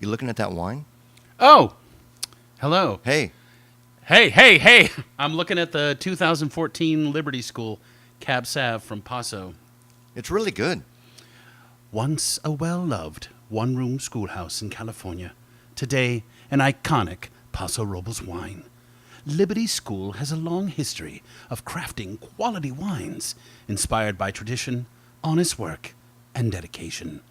You looking at that wine? Oh, hello. Hey. Hey. I'm looking at the 2014 Liberty School Cab Sav from Paso. It's really good. Once a well-loved one-room schoolhouse in California. Today, an iconic Paso Robles wine. Liberty School has a long history of crafting quality wines inspired by tradition, honest work, and dedication.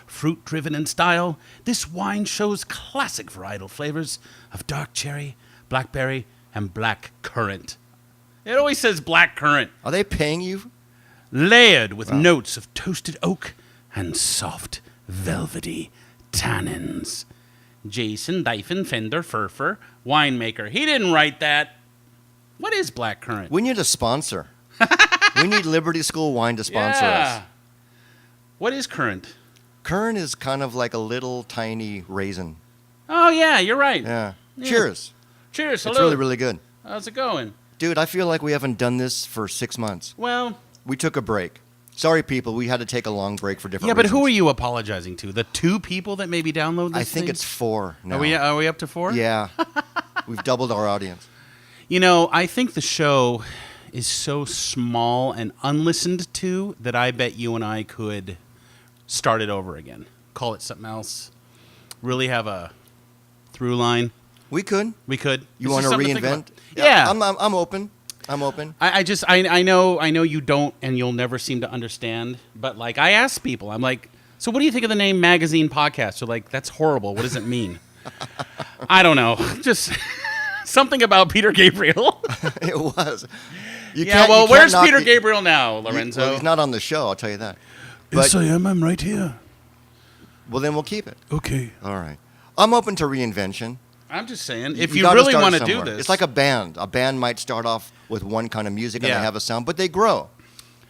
Fruit-driven in style, this wine shows classic varietal flavors of dark cherry, blackberry, and black currant. It always says black currant. Are they paying you? Layered with notes of toasted oak and soft, velvety tannins. Jason Diefenfender Furfer, winemaker. He didn't write that. What is black currant? We need a sponsor. We need Liberty School Wine to sponsor us. What is currant? Currant is kind of like a little tiny raisin. Oh, yeah, you're right. Yeah. Cheers. Cheers. Hello. It's really, really good. How's it going? Dude, I feel like we haven't done this for 6 months. Well, We took a break. Sorry, people. We had to take a long break for different yeah, but reasons. who are you apologizing to? The 2 people that maybe download this I think thing? it's 4 now. Are we up to 4? Yeah. We've doubled our audience. You know, I think the show is so small and unlistened to that I bet you and I could start it over again. Call it something else. Really have a through line. We could. We could. You This want is to something think reinvent? about. Yeah. I'm open. I'm open. I know you don't and you'll never seem to understand, but like I ask people, I'm like, so what do you think of the name Magazine Podcast? They're like, that's horrible. What does it mean? I don't know. Just something about Peter Gabriel. It was. Where's Peter Gabriel now, Lorenzo? Well, he's not on the show, I'll tell you that. Yes, I am. I'm right here. Well, then we'll keep it. Okay. All right. I'm open to reinvention. I'm just saying, if you gotta really start want to do somewhere. this. It's like a band. A band might start off with one kind of music and Yeah. they have a sound, but they grow.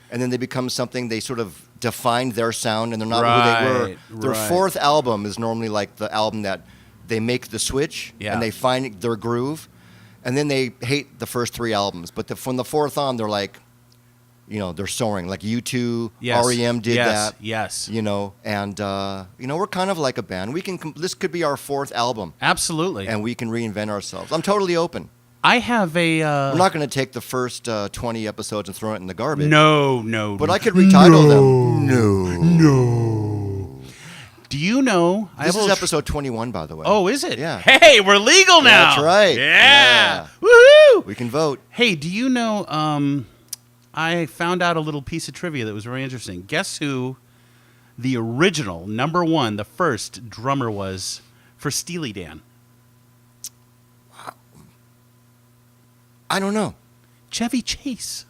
And then they become something, they sort of defined their sound and they're not who they were. Their right. 4th album is normally like the album that they make the switch Yeah. and they find their groove. And then they hate the first 3 albums. But from the 4th on, they're like, they're soaring. Like U2, Yes. REM did that. Yes. And, we're kind of like a band. This could be our 4th album. Absolutely. And we can reinvent ourselves. I'm totally open. I have a... I'm not going to take the first 20 episodes and throw it in the garbage. No. But I could retitle them. No. Do you know... This is episode 21, by the way. Oh, is it? Yeah. Hey, we're legal now. That's right. Yeah. Woohoo! We can vote. Hey, do you know... I found out a little piece of trivia that was very interesting. Guess who the original, number 1, the first drummer was for Steely Dan? I don't know. Chevy Chase.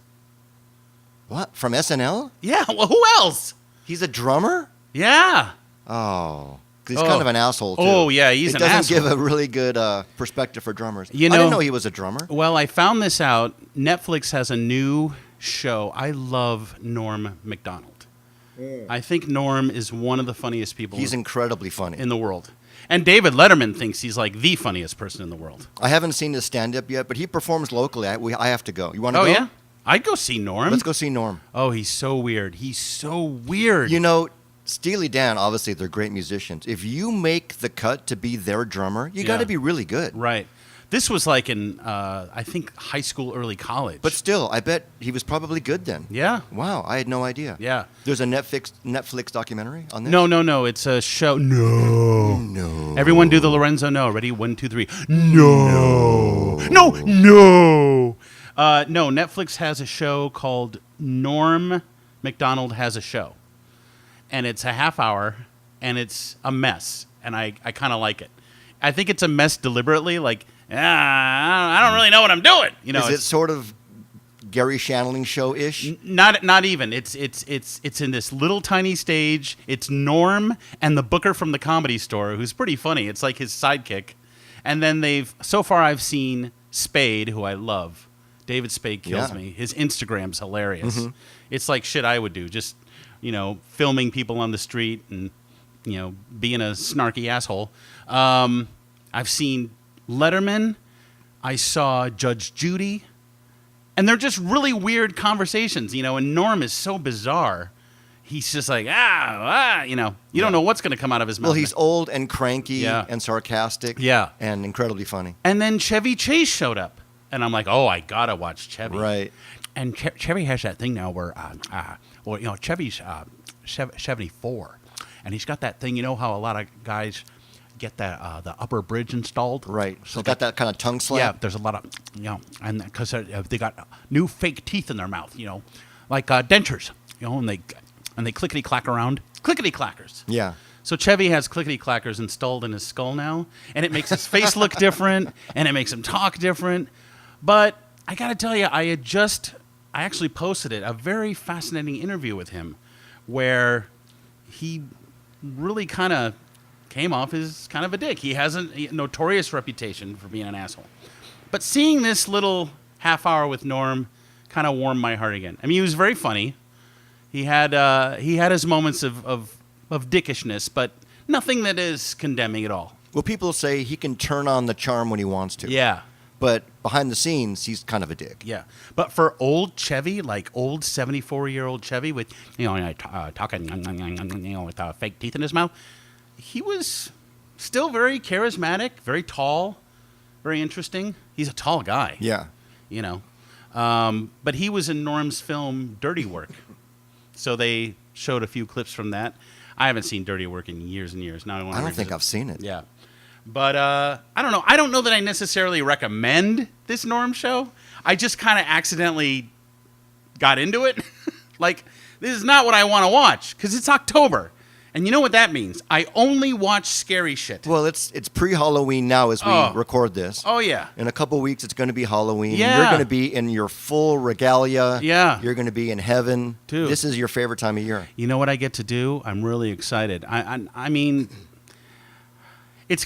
What? From SNL? Yeah, well, who else? He's a drummer? Yeah. Oh. 'Cause he's kind of an asshole, too. Oh, yeah, he's an asshole. It doesn't give a really good perspective for drummers. I didn't know he was a drummer. Well, I found this out. Netflix has a new show. I love Norm Macdonald. I think Norm is one of the funniest people He's incredibly funny. in the world. And David Letterman thinks he's like the funniest person in the world. I haven't seen his stand-up yet, but he performs locally. I have to go. You want to Oh, go? yeah? I'd go see Norm. Let's go see Norm. Oh, he's so weird. He's so weird. Steely Dan, obviously, they're great musicians. If you make the cut to be their drummer, you got to be really good. Right. This was like in, I think, high school, early college. But still, I bet he was probably good then. Yeah. Wow, I had no idea. Yeah. There's a Netflix documentary on this? No. It's a show. No. Everyone do the Lorenzo no. Ready? 1, 2, 3. No. No. No, Netflix has a show called Norm Macdonald Has a Show. And it's a half hour, and it's a mess. And I kind of like it. I think it's a mess deliberately, like, I don't really know what I'm doing. Is it sort of Gary Shandling show-ish? Not even. It's in this little tiny stage. It's Norm and the booker from the Comedy Store, who's pretty funny. It's like his sidekick. And then so far I've seen Spade, who I love. David Spade kills me. His Instagram's hilarious. Mm-hmm. It's like shit I would do. Just, filming people on the street and, being a snarky asshole. I've seen Letterman. I saw Judge Judy. And they're just really weird conversations, and Norm is so bizarre. he's just like, you don't know what's going to come out of his mouth. Well, he's old and cranky Yeah. and sarcastic. Yeah. And incredibly funny. And then Chevy Chase showed up. And I'm like, oh, I got to watch Chevy. Right. And Chevy has that thing now where, Chevy's 74. And he's got that thing, you know how a lot of guys get the upper bridge installed? Right. So So got that kind of tongue slap? Yeah, there's a lot of, and because they got new fake teeth in their mouth, like dentures, and they clickety-clack around. Clickety-clackers. Yeah. So Chevy has clickety-clackers installed in his skull now, and it makes his face look different, and it makes him talk different. But I got to tell you, I actually posted it, a very fascinating interview with him, where he really kind of came off as kind of a dick. He has a notorious reputation for being an asshole. But seeing this little half hour with Norm kind of warmed my heart again. I mean, he was very funny. He had his moments of dickishness, but nothing that is condemning at all. Well, people say he can turn on the charm when he wants to. Yeah. But behind the scenes, he's kind of a dick. Yeah. But for old Chevy, like old 74-year-old Chevy with, talking, with fake teeth in his mouth, he was still very charismatic, very tall, very interesting. He's a tall guy. Yeah. But he was in Norm's film Dirty Work. So they showed a few clips from that. I haven't seen Dirty Work in years and years. Now I don't think I've seen it. Yeah. But I don't know. I don't know that I necessarily recommend this Norm show. I just kind of accidentally got into it. Like, this is not what I want to watch because it's October. And you know what that means? I only watch scary shit. Well, it's pre-Halloween now as we record this. Oh, yeah. In a couple weeks, it's going to be Halloween. Yeah. You're going to be in your full regalia. Yeah. You're going to be in heaven. Dude. This is your favorite time of year. You know what I get to do? I'm really excited. I mean, it's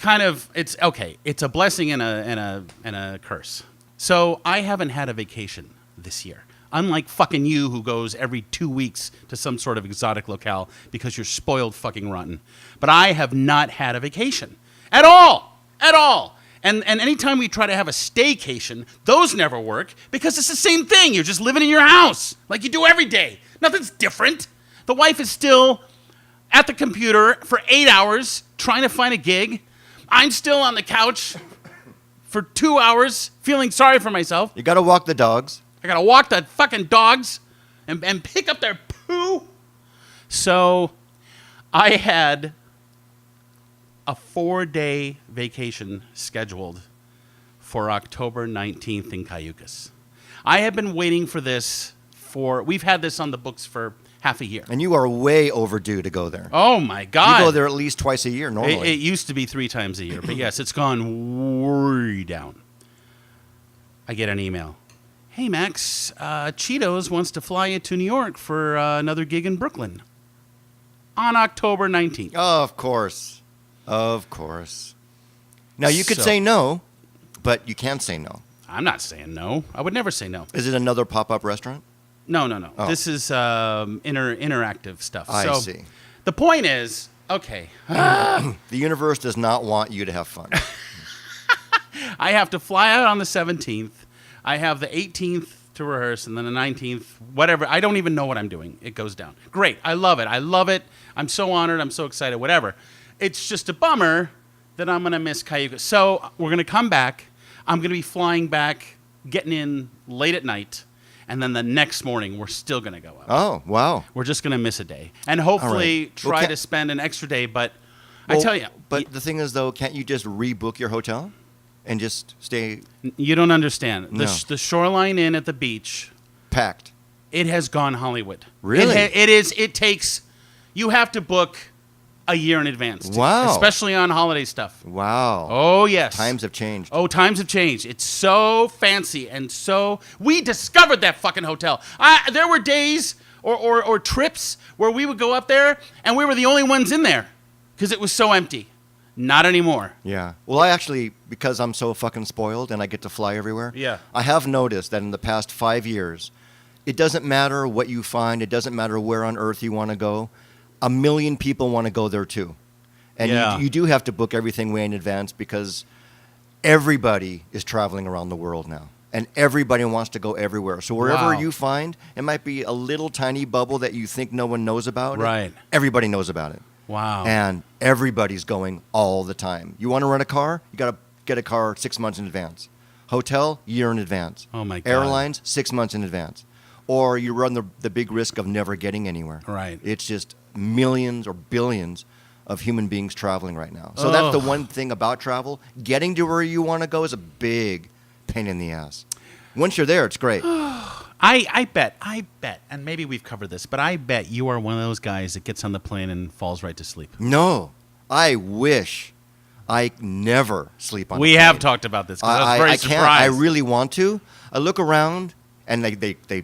okay. It's a blessing and a curse. So I haven't had a vacation this year. Unlike fucking you, who goes every 2 weeks to some sort of exotic locale because you're spoiled fucking rotten. But I have not had a vacation at all. And anytime we try to have a staycation, those never work because it's the same thing. You're just living in your house like you do every day. Nothing's different. The wife is still at the computer for 8 hours trying to find a gig. I'm still on the couch for 2 hours feeling sorry for myself. You got to walk the dogs. I gotta walk the fucking dogs and pick up their poo. So I had a 4-day vacation scheduled for October 19th in Cayucas. I have been waiting for this we've had this on the books for half a year. And you are way overdue to go there. Oh my God. You go there at least twice a year normally. It used to be 3 times a year, but yes, it's gone way down. I get an email. Hey, Max, Cheetos wants to fly you to New York for another gig in Brooklyn on October 19th. Oh, of course. Now, you could say no, but you can't say no. I'm not saying no. I would never say no. Is it another pop-up restaurant? No. Oh. This is interactive stuff. I So see. The point is, okay. The universe does not want you to have fun. I have to fly out on the 17th. I have the 18th to rehearse, and then the 19th, whatever. I don't even know what I'm doing. It goes down. Great. I love it. I'm so honored. I'm so excited. Whatever. It's just a bummer that I'm going to miss Cayuga. So we're going to come back. I'm going to be flying back, getting in late at night, and then the next morning we're still going to go out. Oh, wow. We're just going to miss a day. And hopefully right. try Well, to spend an extra day, but I tell you. But the thing is, though, can't you just rebook your hotel and just stay You don't understand. No. The Shoreline Inn at the beach, packed? it has gone Hollywood. Really? It takes, you have to book a year in advance. Wow. Especially on holiday stuff. Wow. Oh, yes. Times have changed. Oh, times have changed. It's so fancy and so, we discovered that fucking hotel. There were days or trips where we would go up there and we were the only ones in there because it was so empty. Not anymore. Yeah. Well, I actually, because I'm so fucking spoiled and I get to fly everywhere, Yeah. I have noticed that in the past 5 years, it doesn't matter what you find. It doesn't matter where on earth you want to go. 1 million people want to go there too. And Yeah. you do have to book everything way in advance because everybody is traveling around the world now. and everybody wants to go everywhere. So wherever Wow. you find, it might be a little tiny bubble that you think no one knows about. Right. Everybody knows about it. Wow. And everybody's going all the time. You want to rent a car? You got to get a car 6 months in advance. Hotel, year in advance. Oh, my God. Airlines, 6 months in advance. Or you run the big risk of never getting anywhere. Right. It's just millions or billions of human beings traveling right now. So that's the one thing about travel. Getting to where you want to go is a big pain in the ass. Once you're there, it's great. I bet, and maybe we've covered this, but I bet you are one of those guys that gets on the plane and falls right to sleep. No, I wish I never sleep on a We plane. have talked about this, 'cause I was very I can't. surprised. I really want to. I look around, and they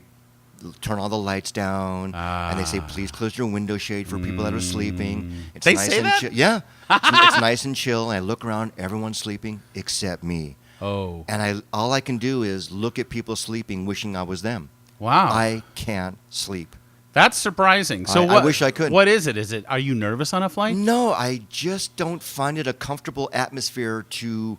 turn all the lights down, and they say, please close your window shade for people that are sleeping. It's They nice say and that? Yeah. It's nice and chill, and I look around, everyone's sleeping except me. Oh. And all I can do is look at people sleeping, wishing I was them. Wow. I can't sleep. That's surprising. So I wish I could. What is it? Are you nervous on a flight? No, I just don't find it a comfortable atmosphere to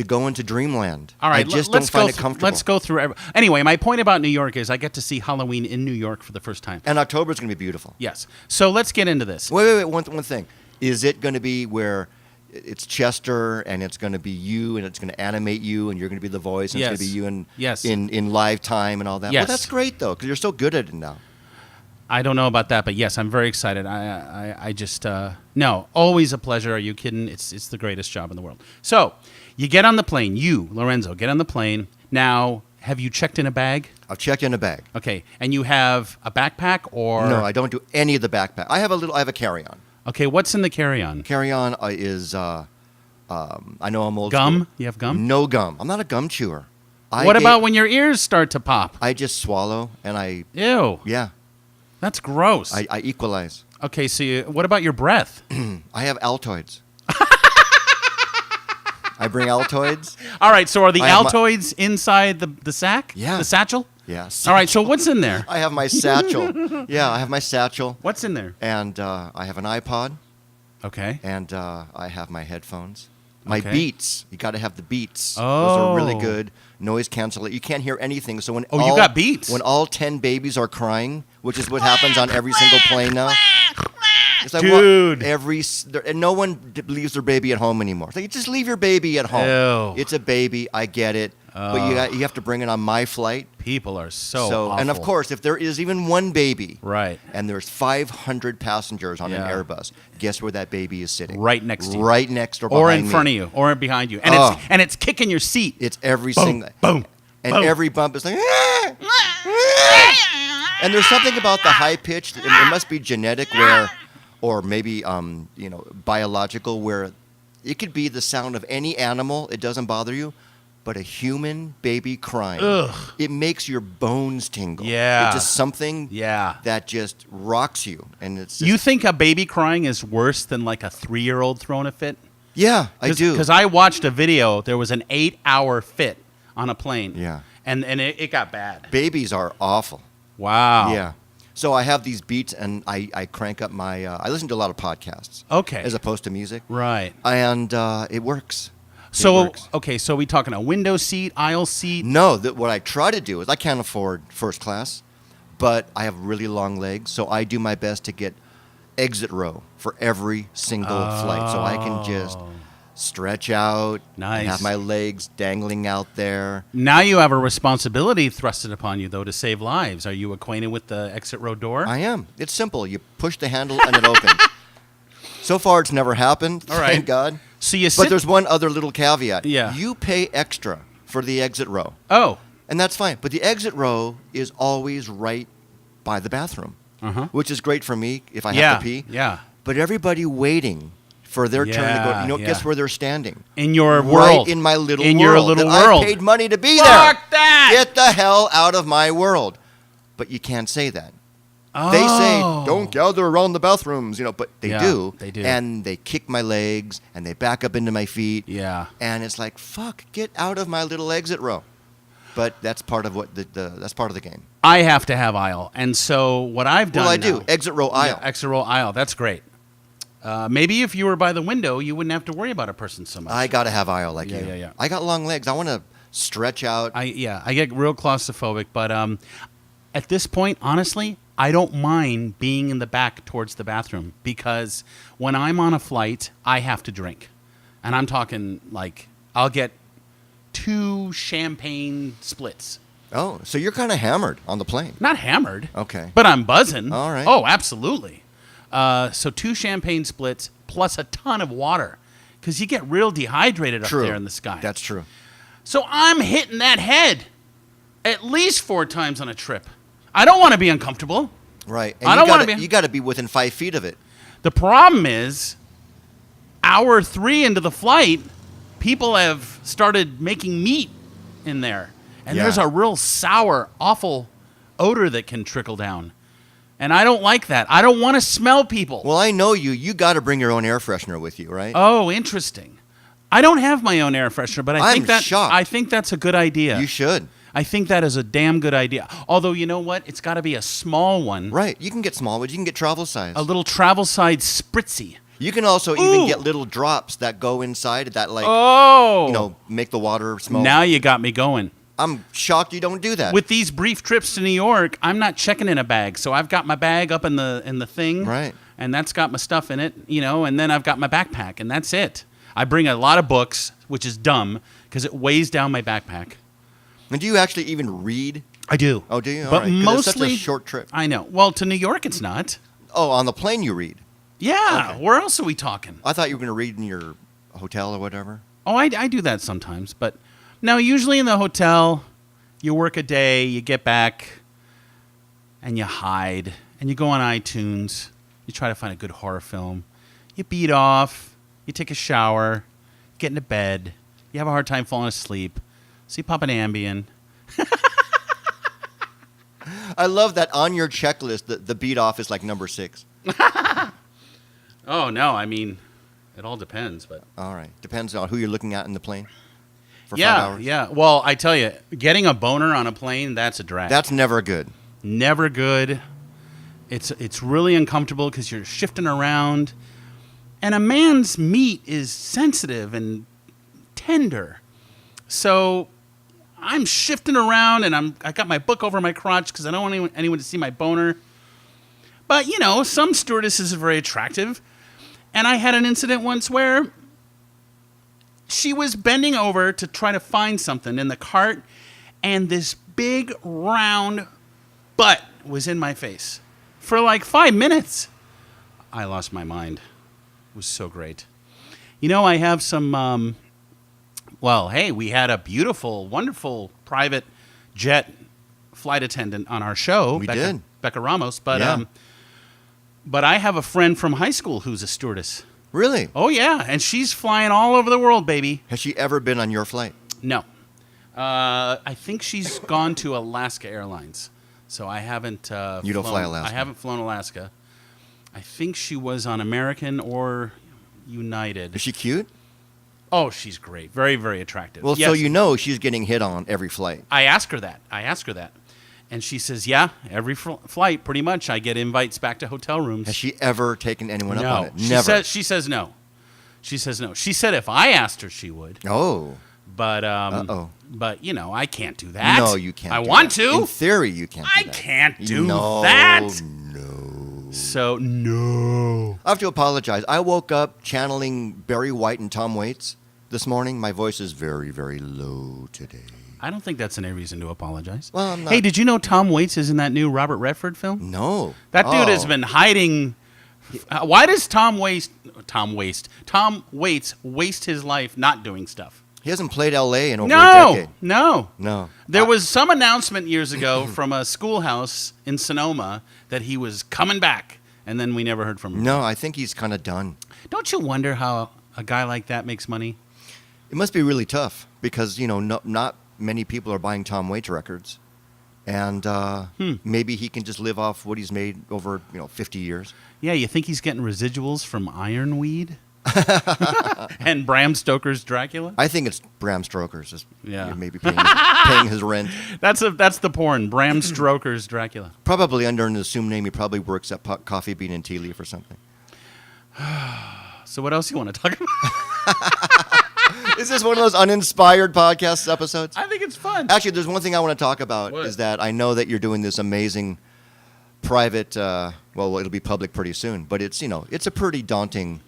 go into dreamland. All right, I just let's don't find go it comfortable. Let's go through. Anyway, my point about New York is I get to see Halloween in New York for the first time. And October's going to be beautiful. Yes. So let's get into this. Wait. One thing. Is it going to be where it's Chester and it's going to be you and it's going to animate you and you're going to be the voice and Yes. it's going to be you Yes. in live time and all that? Yes. Well, that's great, though, because you're so good at it now. I don't know about that, but yes, I'm very excited. I just no, always a pleasure. Are you kidding? It's the greatest job in the world. So you get on the plane. You, Lorenzo, get on the plane. Now, have you checked in a bag? I've checked in a bag. Okay, and you have a backpack or No, I don't do any of the backpack. I have a carry-on. Okay, what's in the carry-on? Carry-on is I know I'm old Gum? school. You have gum? No gum. I'm not a gum chewer. What about when your ears start to pop? I just swallow and Ew, yeah, that's gross. I equalize. Okay, so what about your breath? I have Altoids. I bring Altoids. All right, so are the I have Altoids inside the sack? Yeah. The satchel? Yeah. All right, so what's in there? I have my satchel. Yeah, I have my satchel. What's in there? And I have an iPod. Okay. And I have my headphones. My Okay. Beats. You got to have the Beats. Those are really Oh. good. Noise cancellation. You can't hear anything. So when Oh, you got Beats. When all 10 babies are crying, which is what happens on every single plane now. It's like, Dude. And no one leaves their baby at home anymore. It's like, just leave your baby at home. Ew. It's a baby. I get it. But you have to bring it on my flight. People are so awful. And of course, if there is even one baby, Right. and there's 500 passengers on Yeah. an Airbus, guess where that baby is sitting? Right next to you. Right next or Or behind in me. front of you, or behind you. And Oh. it's kicking your seat. It's every Boom, single. boom, And boom. every bump is like. And there's something about the high pitched. It must be genetic, or maybe biological, where it could be the sound of any animal. It doesn't bother you. But a human baby crying, it makes your bones tingle. Yeah. It's just something Yeah. that just rocks you. And it's just, You think a baby crying is worse than like a 3-year-old throwing a fit? yeah, I do. Because I watched a video. There was an 8-hour fit on a plane. Yeah. And it got bad. Babies are awful. Wow. Yeah. So I have these beats, and I crank up my. I listen to a lot of podcasts. Okay. As opposed to music. Right. And it works. So, works. okay, so we talking a window seat, aisle seat? No, what I try to do is I can't afford first class, but I have really long legs, so I do my best to get exit row for every single flight, so I can just stretch out, Nice. and have my legs dangling out there. Now you have a responsibility thrusted upon you, though, to save lives. Are you acquainted with the exit row door? I am. It's simple. You push the handle and it opens. So far, it's never happened. All right. Thank God. So you But sit. there's one other little caveat. Yeah. You pay extra for the exit row, Oh. and that's fine. But the exit row is always right by the bathroom, Uh-huh. which is great for me if I have Yeah. to pee. Yeah. But everybody waiting for their turn to Yeah, go, yeah. guess where they're standing? In your world. Right in my little In world. your little that world. I paid money to be there. Fuck that! Get the hell out of my world. But you can't say that. Oh. They say, don't gather around the bathrooms, but they Yeah, do. they do. And they kick my legs, and they back up into my feet. Yeah. And it's like, fuck, get out of my little exit row. But that's part of what that's part of the game. I have to have aisle. And so what I've done Well, I now- do. Exit row aisle. Yeah, exit row aisle. That's great. Maybe if you were by the window, you wouldn't have to worry about a person so much. I got to have aisle like Yeah, you. yeah, yeah. I got long legs. I want to stretch out. I get real claustrophobic, but at this point, honestly, I don't mind being in the back towards the bathroom because when I'm on a flight, I have to drink. And I'm talking like I'll get 2 champagne splits. Oh, so you're kind of hammered on the plane. Not hammered. Okay. But I'm buzzing. All right. Oh, absolutely. So 2 champagne splits plus a ton of water because you get real dehydrated up there in the sky. That's true. So I'm hitting that head at least 4 times on a trip. I don't want to be uncomfortable. Right. And I don't want to be. You got to be within 5 feet of it. The problem is, hour 3 into the flight, people have started making meat in there. And there's a real sour, awful odor that can trickle down. And I don't like that. I don't want to smell people. Well, I know you. You got to bring your own air freshener with you, right? Oh, interesting. I don't have my own air freshener, but I'm shocked. I think that's a good idea. You should. I think that is a damn good idea. Although, you know what? It's got to be a small one. Right. You can get small ones. You can get travel size. A little travel size spritzy. You can also even get little drops that go inside that, make the water smell. Now you got me going. I'm shocked you don't do that. With these brief trips to New York, I'm not checking in a bag. So I've got my bag up in the thing. Right. And that's got my stuff in it, and then I've got my backpack, and that's it. I bring a lot of books, which is dumb because it weighs down my backpack. And do you actually even read? I do. Oh, do you? All but right, 'cause mostly, it's such a short trip. I know. Well, to New York, it's not. Oh, on the plane you read? Yeah. Okay. Where else are we talking? I thought you were going to read in your hotel or whatever. Oh, I do that sometimes. But no, usually in the hotel, you work a day, you get back, and you hide. And you go on iTunes. You try to find a good horror film. You beat off. You take a shower. Get into bed. You have a hard time falling asleep. So you pop an Ambien. I love that on your checklist, the beat off is like number 6. Oh, no. I mean, it all depends. But all right. Depends on who you're looking at in the plane for 5 yeah, hours. yeah. Well, I tell you, getting a boner on a plane, that's a drag. That's never good. Never good. It's really uncomfortable because you're shifting around. And a man's meat is sensitive and tender. So I'm shifting around and I got my book over my crotch because I don't want anyone to see my boner. But, some stewardesses are very attractive. And I had an incident once where she was bending over to try to find something in the cart, and this big, round butt was in my face for like 5 minutes. I lost my mind. It was so great. I have some, we had a beautiful, wonderful private jet flight attendant on our show. We did. Becca Ramos. But, Yeah. but I have a friend from high school who's a stewardess. Really? Oh, yeah. And she's flying all over the world, baby. Has she ever been on your flight? No. I think she's gone to Alaska Airlines. So I haven't You don't fly Alaska. I haven't flown Alaska. I think she was on American or United. Is she cute? Oh, she's great. Very, very attractive. Well, Yes. so she's getting hit on every flight. I asked her that. And she says, yeah, every flight, pretty much, I get invites back to hotel rooms. Has she ever taken anyone up on it? She Never. She says no. She says no. She said if I asked her, she would. Oh. But But I can't do that. No, you can't. I do want that. to. In theory, you can't. I do that. can't do No, that. No. So no. I have to apologize. I woke up channeling Barry White and Tom Waits this morning. My voice is very, very low today. I don't think that's any reason to apologize. Well, I'm not. Hey, did you know Tom Waits is in that new Robert Redford film? No. That dude has been hiding. Why does Tom Waits waste his life not doing stuff? He hasn't played L.A. in over a decade. No. There I- was some announcement years ago from a schoolhouse in Sonoma that he was coming back, and then we never heard from him. No, I think he's kind of done. Don't you wonder how a guy like that makes money? It must be really tough because, not many people are buying Tom Waits records. And maybe he can just live off what he's made over, 50 years. Yeah, you think he's getting residuals from Ironweed and Bram Stoker's Dracula? I think it's Bram Stoker's just Yeah. maybe paying his rent. That's the porn, Bram Stoker's Dracula. Probably under an assumed name. He probably works at Coffee Bean and Tea Leaf or something. So what else you want to talk about? Is this one of those uninspired podcast episodes? I think it's fun. Actually, there's one thing I want to talk about What? is that I know that you're doing this amazing private, well, it'll be public pretty soon, but it's, it's a pretty daunting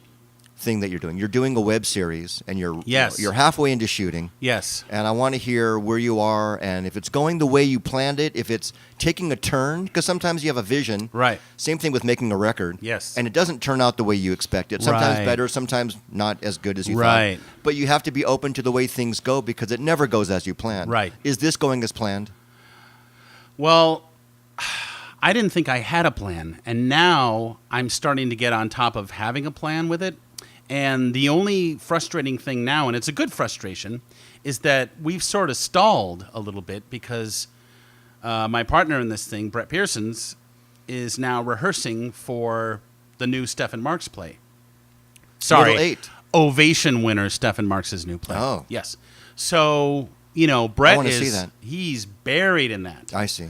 thing that you're doing. You're doing a web series, and Yes. you're halfway into shooting. Yes. And I want to hear where you are, and if it's going the way you planned it, if it's taking a turn, because sometimes you have a vision. Right. Same thing with making a record. Yes. And it doesn't turn out the way you expect it. Sometimes Right. better, sometimes not as good as you Right. thought. But you have to be open to the way things go because it never goes as you planned. Right. Is this going as planned? Well, I didn't think I had a plan, and now I'm starting to get on top of having a plan with it. And the only frustrating thing now, and it's a good frustration, is that we've sort of stalled a little bit because my partner in this thing, Brett Pearsons, is now rehearsing for the new Stephen Marks play. Sorry, Little Eight. Ovation winner Stephen Marks' new play. Oh. Yes. So, Brett wanna is, see that. he's buried in that. I see.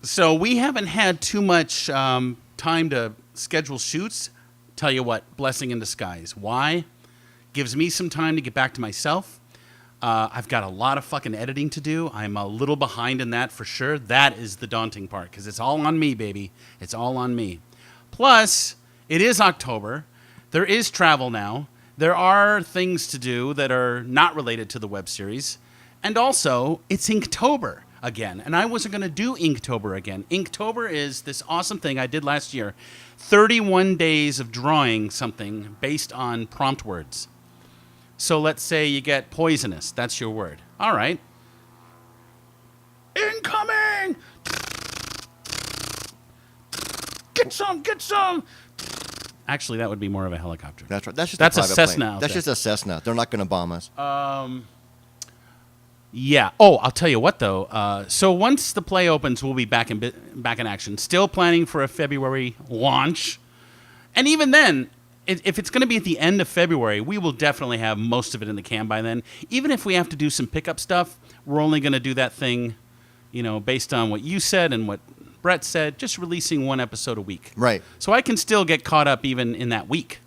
So we haven't had too much time to schedule shoots. Tell you what, blessing in disguise. Why? Gives me some time to get back to myself. I've got a lot of fucking editing to do. I'm a little behind in that for sure. That is the daunting part because it's all on me, baby. It's all on me. Plus, it is October. There is travel now. There are things to do that are not related to the web series. And also, it's Inktober again. And I wasn't going to do Inktober again. Inktober is this awesome thing I did last year. 31 days of drawing something based on prompt words. So let's say you get poisonous. That's your word. All right. Incoming! Get some, get some! Actually, that would be more of a helicopter. That's right. That's just That's a private Cessna plane. out That's there. just a Cessna. They're not going to bomb us. Yeah. Oh, I'll tell you what, though. So once the play opens, we'll be back in action. Still planning for a February launch. And even then, if it's going to be at the end of February, we will definitely have most of it in the can by then. Even if we have to do some pickup stuff, we're only going to do that thing, based on what you said and what Brett said, just releasing one episode a week. Right. So I can still get caught up even in that week.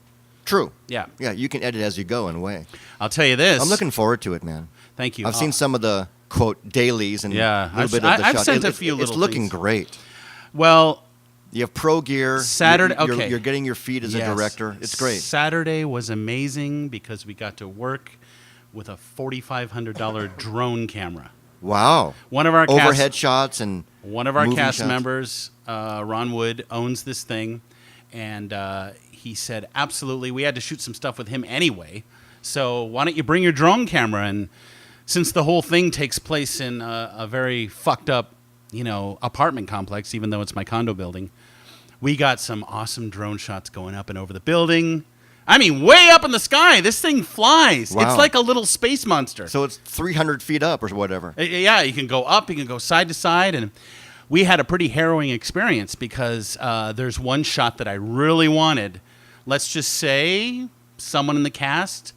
True. Yeah. Yeah, you can edit as you go in a way. I'll tell you this. I'm looking forward to it, man. Thank you. I've seen some of the, quote, dailies and Yeah, a little bit of the I've shot. sent a few little It's looking things. great. Well, You have pro gear. Saturday- You're, okay. You're getting your feet as yes. a director. It's great. Saturday was amazing because we got to work with a $4,500 drone camera. Wow. One of our Overhead shots and One of our moving cast shots. members, Ron Wood, owns this thing, and he said, absolutely, we had to shoot some stuff with him anyway, so why don't you bring your drone camera? And since the whole thing takes place in a very fucked up, apartment complex, even though it's my condo building, we got some awesome drone shots going up and over the building. I mean, way up in the sky. This thing flies. Wow. It's like a little space monster. So it's 300 feet up or whatever. Yeah, you can go up, you can go side to side, and we had a pretty harrowing experience because there's one shot that I really wanted. Let's just say someone in the cast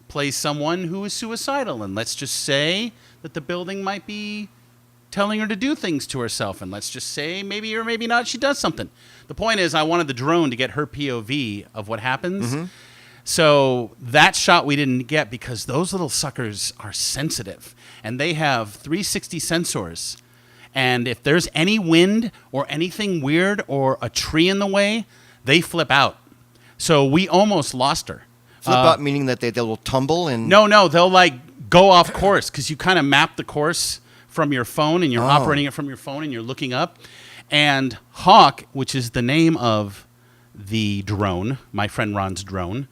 plays someone who is suicidal, and let's just say that the building might be telling her to do things to herself, and let's just say maybe or maybe not she does something. The point is I wanted the drone to get her POV of what happens. Mm-hmm. So that shot we didn't get because those little suckers are sensitive, and they have 360 sensors. And if there's any wind or anything weird or a tree in the way, they flip out. So we almost lost her. Flip out meaning that they will tumble and... No, they'll go off course because you kind of map the course from your phone and you're operating it from your phone and you're looking up. And Hawk, which is the name of the drone, my friend Ron's drone,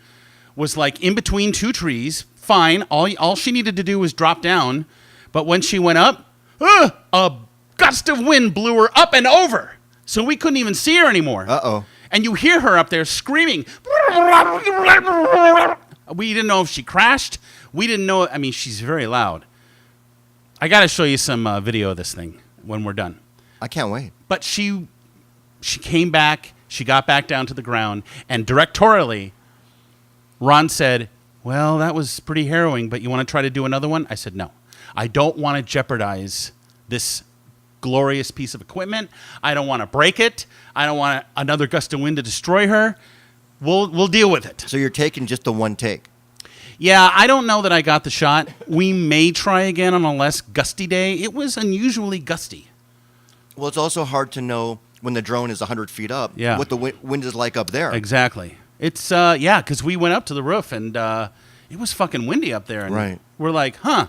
was in between two trees. Fine. All she needed to do was drop down. But when she went up, a gust of wind blew her up and over. So we couldn't even see her anymore. Uh-oh. And you hear her up there screaming. We didn't know if she crashed. We didn't know. I mean, she's very loud. I got to show you some video of this thing when we're done. I can't wait. But she came back. She got back down to the ground. And directorially, Ron said, well, that was pretty harrowing, but you want to try to do another one? I said, no. I don't want to jeopardize this glorious piece of equipment. I don't want to break it. I don't want another gust of wind to destroy her. We'll deal with it. So you're taking just the one take. Yeah, I don't know that I got the shot. We may try again on a less gusty day. It was unusually gusty. Well, it's also hard to know when the drone is 100 feet up what the wind is like up there. Exactly. It's, because we went up to the roof and it was fucking windy up there. And we're like, huh.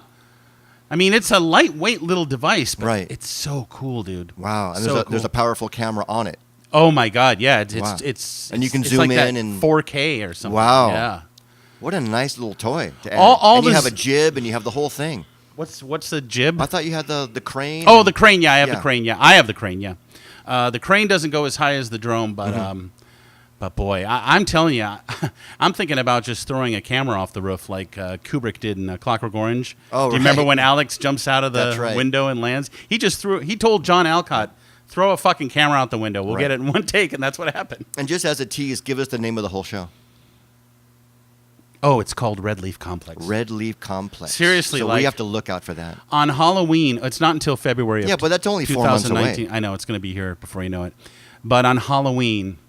I mean, it's a lightweight little device, but it's so cool, dude. Wow. And so there's a powerful camera on it. Oh, my God. Yeah. Wow. It's and you can it's zoom like in that and 4K or something. Wow. Yeah. What a nice little toy to add. And you have a jib and you have the whole thing. What's the jib? I thought you had the crane. Oh, the crane. Yeah, I have the crane. Yeah, I have the crane. Yeah. The crane doesn't go as high as the drone, but boy, I'm telling you, I'm thinking about just throwing a camera off the roof like Kubrick did in Clockwork Orange. Oh, do you remember when Alex jumps out of the window and lands? He told John Alcott, throw a fucking camera out the window. We'll get it in one take, and that's what happened. And just as a tease, give us the name of the whole show. Oh, it's called Red Leaf Complex. Red Leaf Complex. Seriously, so we have to look out for that. On Halloween, it's not until February of but that's only 4 months away. I know, it's going to be here before you know it. But on Halloween,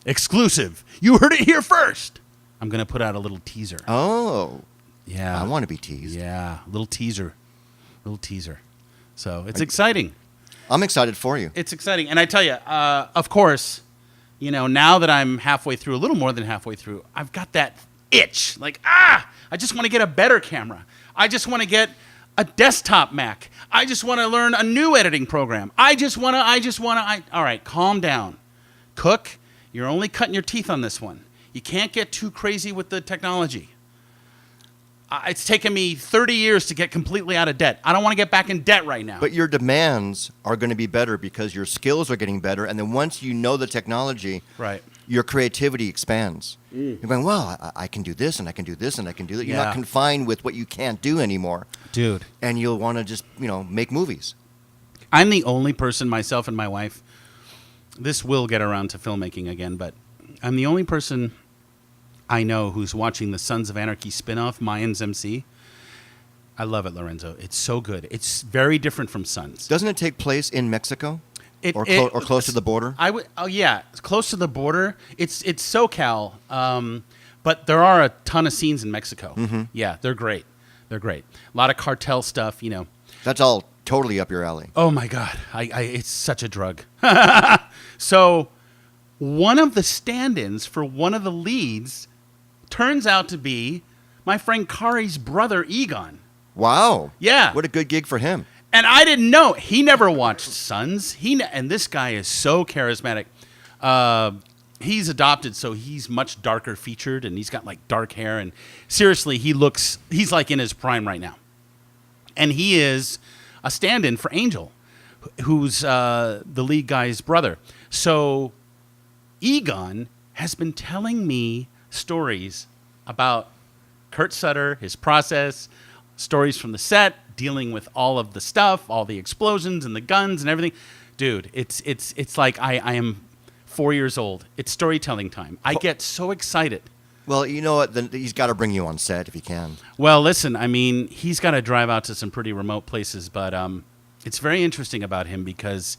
exclusive, you heard it here first, I'm going to put out a little teaser. Oh. Yeah. I want to be teased. Yeah, little teaser. So it's exciting. I'm excited for you. It's exciting. And I tell you, of course, now that I'm halfway through, a little more than halfway through, I've got that itch. Like, I just want to get a better camera. I just want to get a desktop Mac. I just want to learn a new editing program. I just want to. All right, calm down. Cook, you're only cutting your teeth on this one. You can't get too crazy with the technology. It's taken me 30 years to get completely out of debt. I don't want to get back in debt right now. But your demands are going to be better because your skills are getting better. And then once you know the technology, your creativity expands. You're going, well, I can do this and I can do this and I can do that. You're not confined with what you can't do anymore. Dude. And you'll want to just, make movies. I'm the only person, myself and my wife, this will get around to filmmaking again, but I'm the only person I know who's watching the Sons of Anarchy spinoff, Mayans MC. I love it, Lorenzo. It's so good. It's very different from Sons. Doesn't it take place in Mexico? Or close to the border? It's close to the border. It's SoCal, but there are a ton of scenes in Mexico. Mm-hmm. Yeah, they're great. A lot of cartel stuff, That's all totally up your alley. Oh my God, it's such a drug. So, one of the stand-ins for one of the leads turns out to be my friend Kari's brother, Egon. Wow. Yeah. What a good gig for him. And I didn't know. He never watched Sons. And this guy is so charismatic. He's adopted, so he's much darker featured, and he's got like dark hair. And seriously, he's like in his prime right now. And he is a stand-in for Angel, who's the lead guy's brother. So Egon has been telling me stories about Kurt Sutter, his process, stories from the set, dealing with all of the stuff, all the explosions and the guns and everything. Dude, it's like I am 4 years old. It's storytelling time. I get so excited. Well, you know what? Then he's got to bring you on set if he can. Well, listen, I mean, he's got to drive out to some pretty remote places, but it's very interesting about him because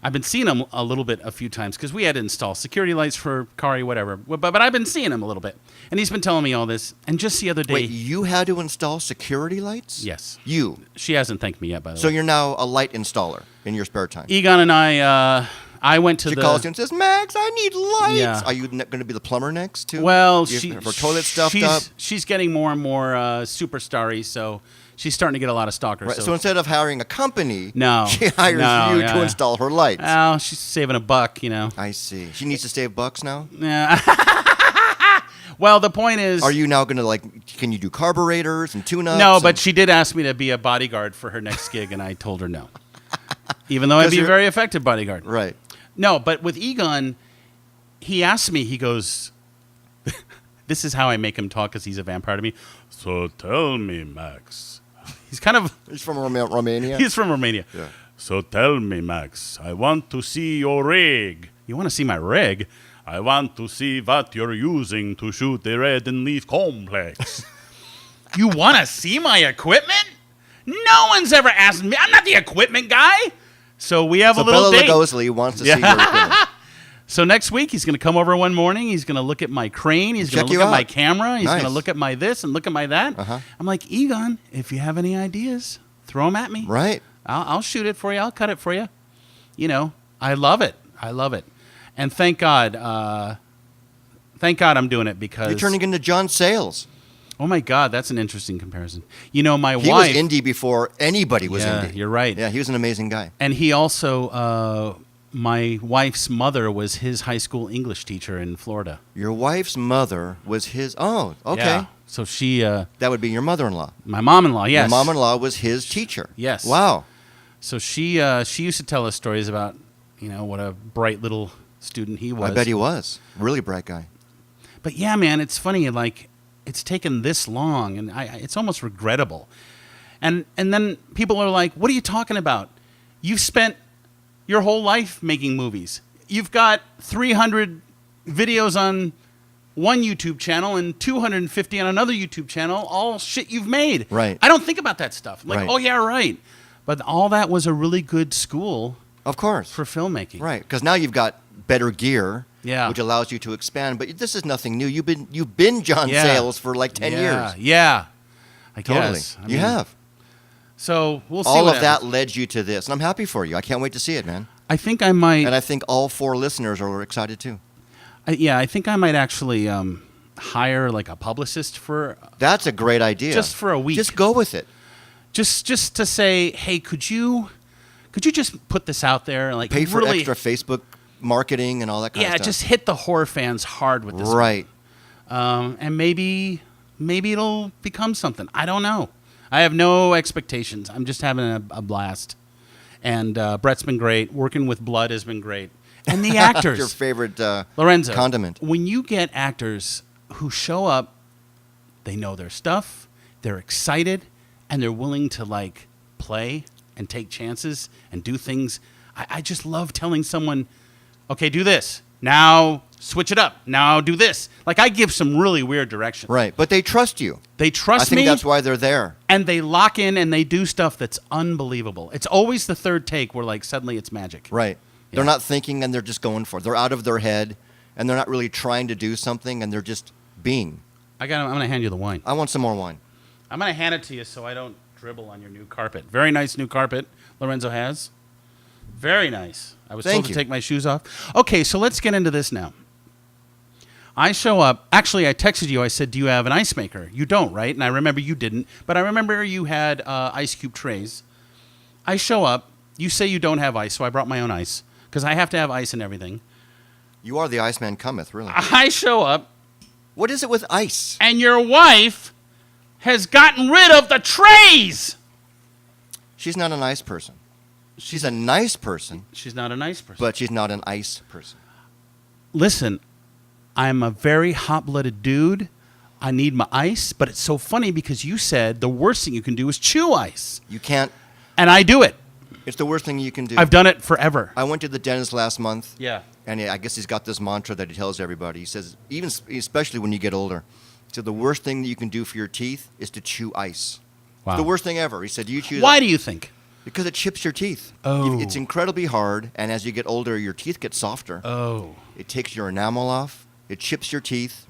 I've been seeing him a few times because we had to install security lights for Kari, whatever. But I've been seeing him a little bit. And he's been telling me all this. And just the other day... Wait, you had to install security lights? Yes. You? She hasn't thanked me yet, by the way. So you're now a light installer in your spare time? Egon and I went to she calls you and says, Max, I need lights. Yeah. Are you going to be the plumber next, too? Well, for toilet stuffed up? She's getting more and more superstar-y, so... She's starting to get a lot of stalkers. Right, so instead of hiring a company, no, she hires you to install her lights. Well, she's saving $1, I see. She needs to save bucks now? Yeah. Well, the point is... Are you now going to, can you do carburetors and tune-ups? No, but she did ask me to be a bodyguard for her next gig, and I told her no. Even though I'd be a very effective bodyguard. Right. No, but with Egon, he asked me, he goes... This is how I make him talk because he's a vampire to me. So tell me, Max... He's from Romania? He's from Romania. Yeah. So tell me, Max, I want to see your rig. You want to see my rig? I want to see what you're using to shoot the Red and Leaf Complex. You want to see my equipment? No one's ever asked me. I'm not the equipment guy. So we have a little Bela date. Lugosi wants to see your equipment. So next week, he's going to come over one morning. He's going to look at my crane. He's going to Check look you at my out. camera. He's Nice. going to look at my this and look at my that. Uh-huh. I'm like, Egon, if you have any ideas, throw them at me. Right. I'll shoot it for you. I'll cut it for you. You know, I love it. I love it. And thank God I'm doing it because... You're turning into John Sayles. Oh, my God, that's an interesting comparison. You know, my He wife... was indie before anybody was Yeah, indie. you're right. Yeah, he was an amazing guy. And he also... my wife's mother was his high school English teacher in Florida. Your wife's mother was his... Oh, okay. Yeah. So she... That would be your mother-in-law. my mom-in-law, yes. Your mom-in-law was his teacher. Yes. Wow. So she used to tell us stories about, you know, what a bright little student he was. I bet he was. Really bright guy. But yeah, man, it's funny. Like, it's taken this long, and it's almost regrettable. And then people are like, "What are you talking about? You've spent your whole life making movies. You've got 300 videos on one YouTube channel and 250 on another YouTube channel. All shit you've made. Right. I don't think about that stuff. I'm like, Right. oh yeah, right. But all that was a really good school Of course. for filmmaking. Right, because now you've got better gear, Yeah. which allows you to expand. But this is nothing new. You've been John Yeah. Sayles for like 10 yeah. years. Yeah. I Totally. guess. I You mean, have. So we'll see. All what of that happens. led you to this, and I'm happy for you. I can't wait to see it, man. I think I might. And I think all 4 listeners are excited too. I think I might actually hire like a publicist for That's a great idea. Just for a week. Just go with it. just to say, hey, could you just put this out there? Like, Pay for really, extra Facebook marketing and all that kind yeah, of stuff. just hit the horror fans hard with this. Right. And maybe it'll become something. I don't know. I have no expectations. I'm just having a blast. And Brett's been great. Working with Blood has been great. And the actors. Your favorite Lorenzo, condiment. when you get actors who show up, they know their stuff, they're excited, and they're willing to like play and take chances and do things. I just love telling someone, okay, do this. Now switch it up. Now do this. Like, I give some really weird direction. Right. But they trust you. They trust I think me. that's why they're there. And they lock in and they do stuff that's unbelievable. It's always the third take where like suddenly it's magic. Right. Yeah. They're not thinking and they're just going for it. They're out of their head and they're not really trying to do something and they're just being. I'm going to hand you the wine. I want some more wine. I'm going to hand it to you so I don't dribble on your new carpet. Very nice new carpet Lorenzo has. Very nice. I was Thank told you. to take my shoes off. Okay, so let's get into this now. I show up. Actually, I texted you. I said, do you have an ice maker? You don't, right? And I remember you didn't. But I remember you had ice cube trays. I show up. You say you don't have ice, so I brought my own ice. Because I have to have ice and everything. You are the Iceman cometh, really. I show up, What is it with ice? and your wife has gotten rid of the trays. She's not an ice person. She's a nice person, She's not a nice person. but she's not an ice person. Listen, I'm a very hot-blooded dude. I need my ice, but it's so funny because you said the worst thing you can do is chew ice. You can't. And I do it. It's the worst thing you can do. I've done it forever. I went to the dentist last month. Yeah. And I guess he's got this mantra that he tells everybody. He says, especially when you get older, he said the worst thing that you can do for your teeth is to chew ice. Wow. It's the worst thing ever. He said, you chew Why that do you think? because it chips your teeth. Oh. It's incredibly hard, and as you get older, your teeth get softer. Oh. It takes your enamel off. It chips your teeth,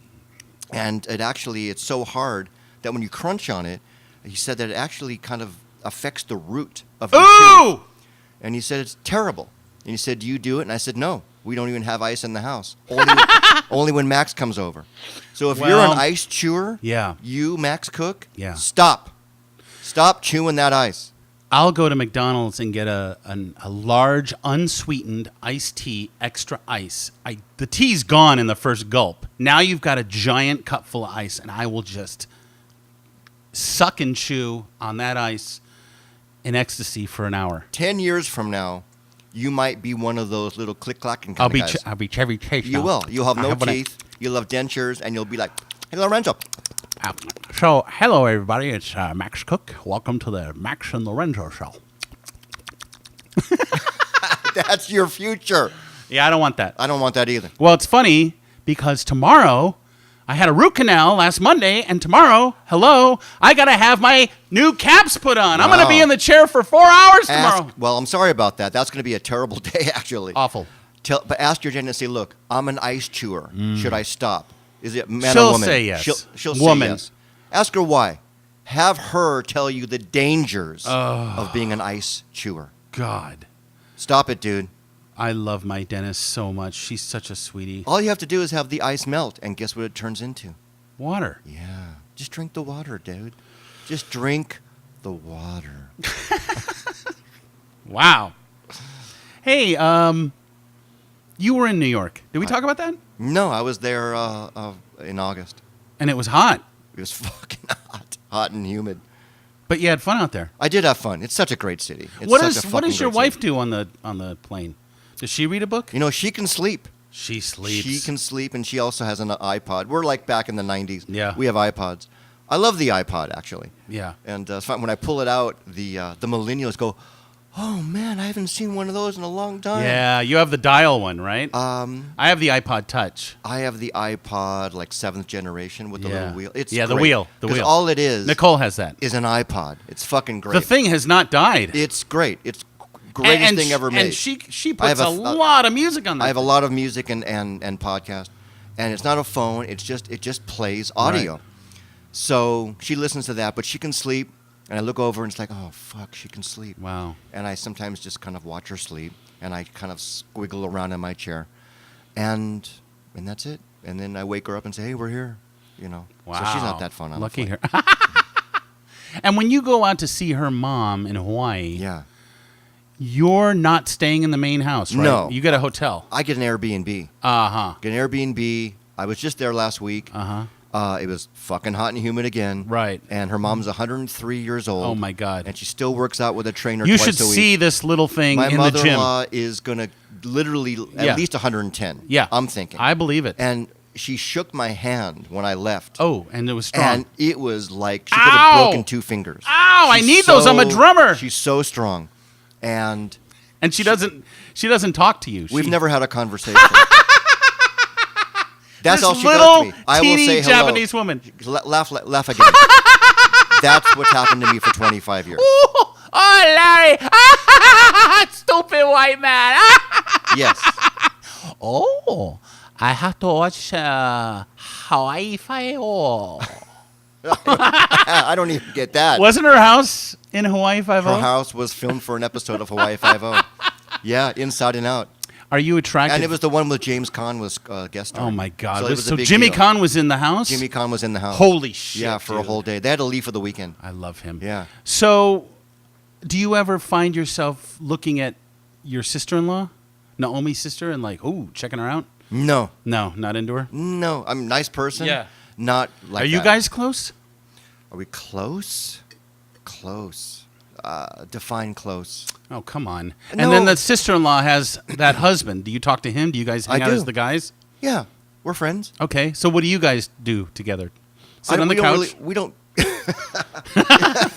and it's so hard that when you crunch on it, he said that it actually kind of affects the root of your tooth. Ooh! And he said, it's terrible. And he said, do you do it? And I said, no, we don't even have ice in the house. Only when Max comes over. So if you're Well, an ice chewer, yeah. you, Max Koch, Yeah. stop. Stop chewing that ice. I'll go to McDonald's and get a large unsweetened iced tea, extra ice. The tea's gone in the first gulp. Now you've got a giant cup full of ice, and I will just suck and chew on that ice in ecstasy for an hour. 10 years from now, you might be one of those little click-clacking kind I'll of be guys. I'll be Chevy Chase. You now. will. You'll have I no one of- teeth. You'll have dentures, and you'll be like, hey, Lorenzo. So, hello everybody. It's Max Koch. Welcome to the Max and Lorenzo show. That's your future. Yeah, I don't want that. I don't want that either. Well, it's funny because tomorrow I had a root canal last Monday, and tomorrow, I got to have my new caps put on. I'm going to be Wow. in the chair for 4 hours tomorrow. Well, I'm sorry about that. That's going to be a terrible day, actually. Awful. But ask your dentist. Say, look, I'm an ice chewer. Should I stop? Is it man She'll or woman? say yes. She'll Woman. say yes. Ask her why. Have her tell you the dangers of being an ice chewer. God. Stop it, dude. I love my dentist so much. She's such a sweetie. All you have to do is have the ice melt, and guess what it turns into? Water. Yeah. Just drink the water, dude. Just drink the water. Wow. Hey, you were in New York. Did we talk about that? No, I was there in August. And it was hot, It was fucking hot and humid. but you had fun out there. I did have fun. It's such a great city. It's What such a what fucking does your great wife city. do on the plane? Does she read a book? You know, she can sleep. She sleeps. She can sleep, and she also has an iPod. We're like back in the 90s. Yeah. We have iPods. I love the iPod, actually. Yeah. And it's fun. When I pull it out, the millennials go, oh, man, I haven't seen one of those in a long time. Yeah, you have the dial one, right? I have the iPod Touch. I have the iPod, like 7th generation with the Yeah. little wheel. It's Yeah, the great. wheel, the 'Cause wheel. all it is Nicole has that. is an iPod. It's fucking great. The thing has not died. It's great. It's greatest And thing ever made. And she I puts have a lot of music on that. I have a lot of music and podcast, and it's not a phone. It just plays audio. Right. So she listens to that, but she can sleep. And I look over and it's like, oh fuck, she can sleep. Wow. And I sometimes just kind of watch her sleep, and I kind of squiggle around in my chair, and that's it. And then I wake her up and say, hey, we're here. You know. Wow. So she's not that fun. On the Lucky flight. her. And when you go out to see her mom in Hawaii, Yeah. you're not staying in the main house, right? No. You get a hotel. I get an Airbnb. Uh-huh. Get an Airbnb. I was just there last week. Uh-huh. It was fucking hot and humid again. Right. And her mom's 103 years old. Oh, my God. And she still works out with a trainer You twice should a week. see this little thing My in the gym. mother-in-law is going to literally Yeah. at least 110. Yeah. I'm thinking. I believe it. And she shook my hand when I left. Oh, and it was strong. And it was like she could have Ow! broken 2 fingers. Ow, I She's need those. I'm a drummer. She's so strong. And And she doesn't talk to you. we've She- never had a conversation. That's this all she little does to me. I will teeny say hello. Japanese woman. Laugh again. That's what's happened to me for 25 years. Oh, Larry. Stupid white man. Yes. Oh, I have to watch Hawaii Five-O. I don't even get that. Wasn't her house in Hawaii Five-O? Her house was filmed for an episode of Hawaii Five-O. Yeah, Inside and Out. Are you attracted? And it was the one with James Caan was guest star. Oh, my God. So, it was a big Jimmy deal. Caan was in the house? Jimmy Caan was in the house. Holy shit. Yeah, for a dude. whole day. They had to leave for the weekend. I love him. Yeah. So, do you ever find yourself looking at your sister-in-law, Naomi's sister, and like, ooh, checking her out? No. No, not into her? No. I'm a nice person. Yeah. Not like Are you that. guys close? Are we close? Close. Define close. Oh, come on. No. And then the sister-in-law has that husband. Do you talk to him? Do you guys hang I out do. as the guys? Yeah. We're friends. Okay. So what do you guys do together? Sit on the we don't couch? really- we don't.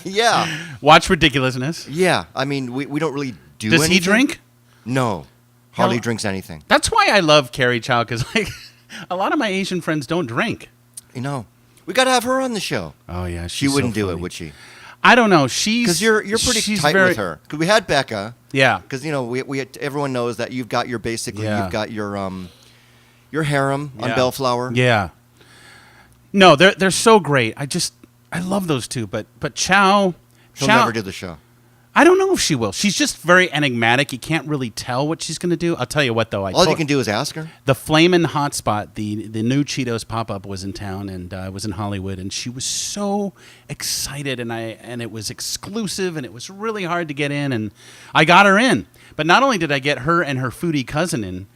Yeah. Watch Ridiculousness? Yeah. I mean, we don't really do Does anything. he drink? No. Hardly Hell- drinks anything. That's why I love Carrie Chow, because like, a lot of my Asian friends don't drink. You know. We got to have her on the show. Oh, yeah. She she's so wouldn't do it, funny. would she? I don't know. She's Because you're pretty she's tight very- with her. Because we had Becca. Yeah. Because we everyone knows that you've got your Yeah. you've got your harem on Yeah. Bellflower. Yeah. No, they're so great. I love those two. But Chow, She'll never do the show. I don't know if she will. She's just very enigmatic. You can't really tell what she's going to do. I'll tell you what, though. All you can do is ask her. The Flamin' Hotspot, the new Cheetos pop-up was in town, and I was in Hollywood, and she was so excited, and it was exclusive, and it was really hard to get in, and I got her in. But not only did I get her and her foodie cousin in,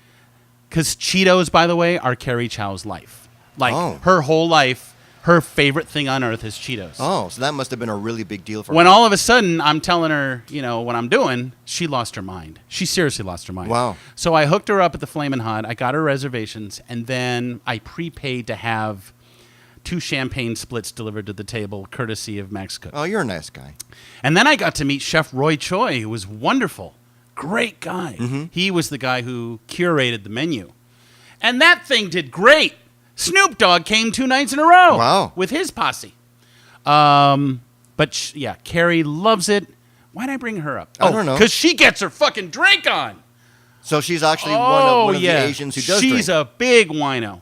because Cheetos, by the way, are Carrie Chow's life. Like, Oh. her whole life, her favorite thing on earth is Cheetos. Oh, so that must have been a really big deal for When her. all of a sudden I'm telling her, what I'm doing, she lost her mind. She seriously lost her mind. Wow. So I hooked her up at the Flamin' Hot. I got her reservations, and then I prepaid to have 2 champagne splits delivered to the table, courtesy of Max Koch. Oh, you're a nice guy. And then I got to meet Chef Roy Choi, who was wonderful. Great guy. Mm-hmm. He was the guy who curated the menu. And that thing did great. Snoop Dogg came 2 nights in a row. Wow. With his posse. Yeah, Carrie loves it. Why'd I bring her up? I don't know. Because she gets her fucking drink on. So she's actually one of yeah. the Asians who does She's drink. a big wino.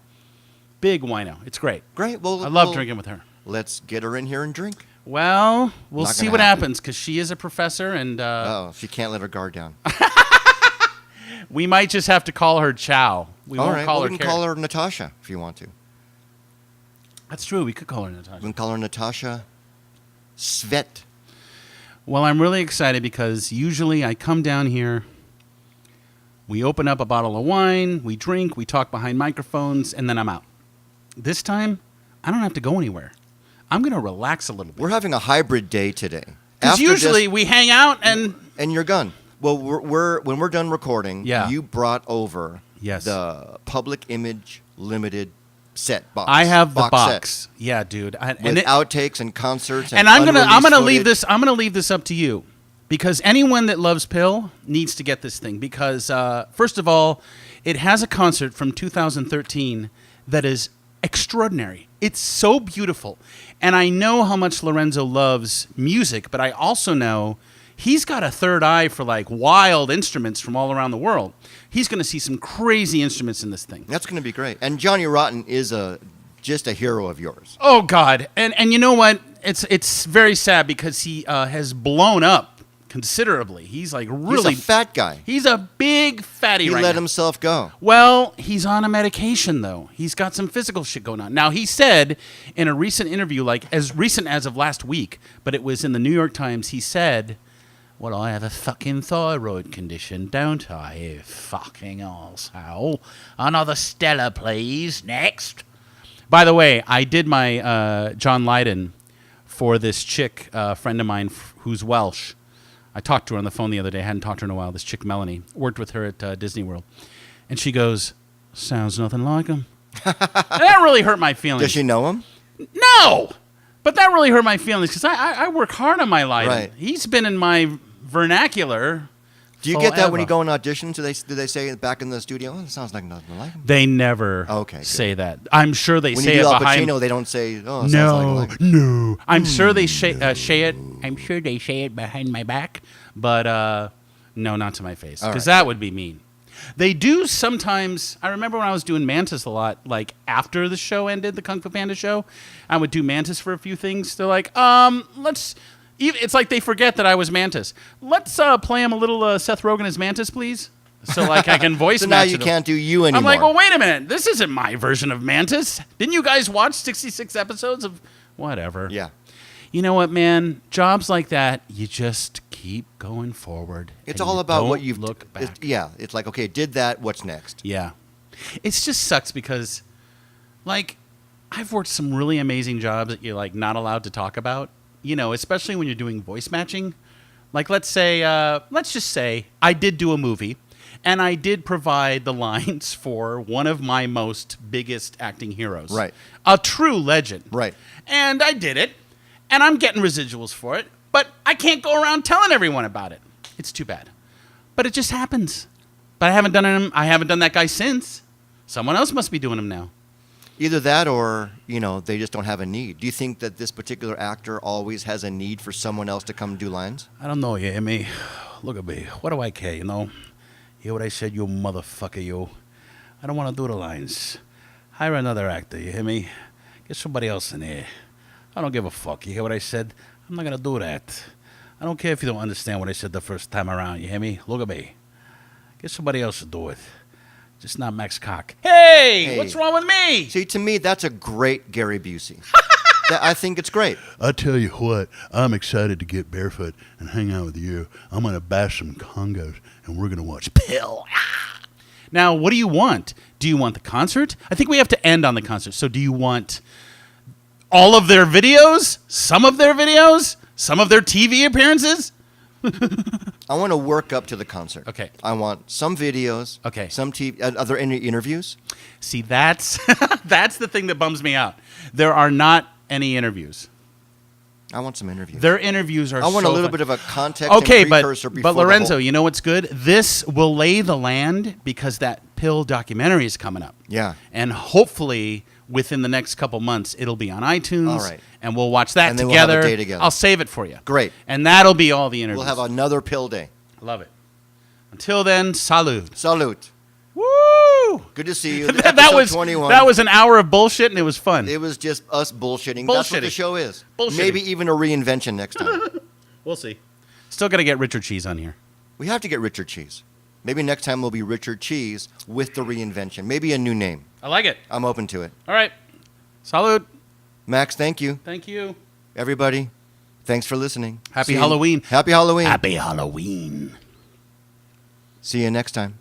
Big wino. It's great. Great. Well, I love drinking with her. Let's get her in here and drink. Well, we'll Not see gonna what happen. happens because she is a professor, and She can't let her guard down. we might just have to call her Chow. We All won't right. call Well, her we can Carrie. call her Natasha if you want to. That's true. We could call her We Natasha. can call her Natasha Svet. Well, I'm really excited because usually I come down here, we open up a bottle of wine, we drink, we talk behind microphones, and then I'm out. This time, I don't have to go anywhere. I'm going to relax a little bit. We're having a hybrid day today. Because After usually this- we hang out and... and you're gone. Well, when we're done recording, Yeah. you brought over Yes. the Public Image Limited set box. I have the set box. Yeah, dude. with outtakes and concerts. And I'm gonna unreleased leave footage. this. I'm gonna leave this up to you, because anyone that loves Pill needs to get this thing. Because first of all, it has a concert from 2013 that is extraordinary. It's so beautiful, and I know how much Lorenzo loves music, but I also know he's got a third eye for like wild instruments from all around the world. He's going to see some crazy instruments in this thing. That's going to be great. And Johnny Rotten is just a hero of yours. Oh God! And you know what? It's very sad because he has blown up considerably. He's like really He's a fat guy. He's a big fatty He right let now. himself go. Well, he's on a medication though. He's got some physical shit going on. Now he said in a recent interview, like as recent as of last week, but it was in the New York Times. He said, "Well, I have a fucking thyroid condition, don't I? You fucking arsehole. Another Stella, please. Next." By the way, I did my John Lydon for this chick, friend of mine who's Welsh. I talked to her on the phone the other day. I hadn't talked to her in a while. This chick, Melanie, worked with her at Disney World. And she goes, "Sounds nothing like him." And that really hurt my feelings. Does she know him? No! But that really hurt my feelings because I work hard on my Lydon. Right. He's been in my vernacular. Do you get that when you forever. go on auditions? Do they say it back in the studio? Oh, it sounds like nothing like him. They never Okay, good. say that. I'm sure they When say you do it Al behind. Pacino, they don't say, "Oh, it sounds like him." No. I'm sure they say it. I'm sure they say it behind my back, but no, not to my face, All because right. that would be mean. They do sometimes. I remember when I was doing Mantis a lot, like after the show ended, the Kung Fu Panda show, I would do Mantis for a few things. They're like, let's. It's like they forget that I was Mantis. Let's play him a little Seth Rogen as Mantis, please. So like I can voice So now match you it. can't do you anymore. I'm like, well, wait a minute. This isn't my version of Mantis. Didn't you guys watch 66 episodes of whatever? Yeah. You know what, man? Jobs like that, you just keep going forward. It's and all you about what don't you've look back. It's like, okay, did that, what's next? Yeah. It just sucks because, like, I've worked some really amazing jobs that you're, like, not allowed to talk about. You know, especially when you're doing voice matching. Like, let's just say I did do a movie, and I did provide the lines for one of my most biggest acting heroes. Right. A true legend. Right. And I did it, and I'm getting residuals for it, but I can't go around telling everyone about it. It's too bad. But it just happens. But I haven't done that guy since. Someone else must be doing him now. Either that or, they just don't have a need. Do you think that this particular actor always has a need for someone else to come do lines? I don't know, you hear me? Look at me. What do I care, you know? Hear what I said, you motherfucker, you? I don't want to do the lines. Hire another actor, you hear me? Get somebody else in here. I don't give a fuck. You hear what I said? I'm not going to do that. I don't care if you don't understand what I said the first time around, you hear me? Look at me. Get somebody else to do it. Just not Max Koch. Hey, what's wrong with me? See, to me, that's a great Gary Busey. I think it's great. I tell you what, I'm excited to get barefoot and hang out with you. I'm going to bash some congos, and we're going to watch Pill. Now, what do you want? Do you want the concert? I think we have to end on the concert. So do you want all of their videos? Some of their videos? Some of their TV appearances? I want to work up to the concert. Okay. I want some videos. Okay. Some TV. Are there any interviews? See, that's that's the thing that bums me out. There are not any interviews. I want some interviews. Their interviews are I want so a little fun. bit of a context Okay, and but precursor before Lorenzo, the whole... you know what's good? This will lay the land because that Pill documentary is coming up. Yeah. And hopefully within the next couple months it'll be on iTunes. All right. And we'll watch that And then we'll have a together. day together. I'll save it for you. Great. And that'll be all the interviews. We'll have another pill day. Love it. Until then, salud. Salute. Woo! Good to see you. that Episode 21. was an hour of bullshit, and it was fun. It was just us bullshitting. That's what the Bullshitting. show is. Bullshitting. Maybe even a reinvention next time. We'll see. Still got to get Richard Cheese on here. We have to get Richard Cheese. Maybe next time will be Richard Cheese with the reinvention. Maybe a new name. I like it. I'm open to it. All right. Salud. Max, thank you. Thank you. Everybody, thanks for listening. Happy See you- Halloween. Happy Halloween. Happy Halloween. See you next time.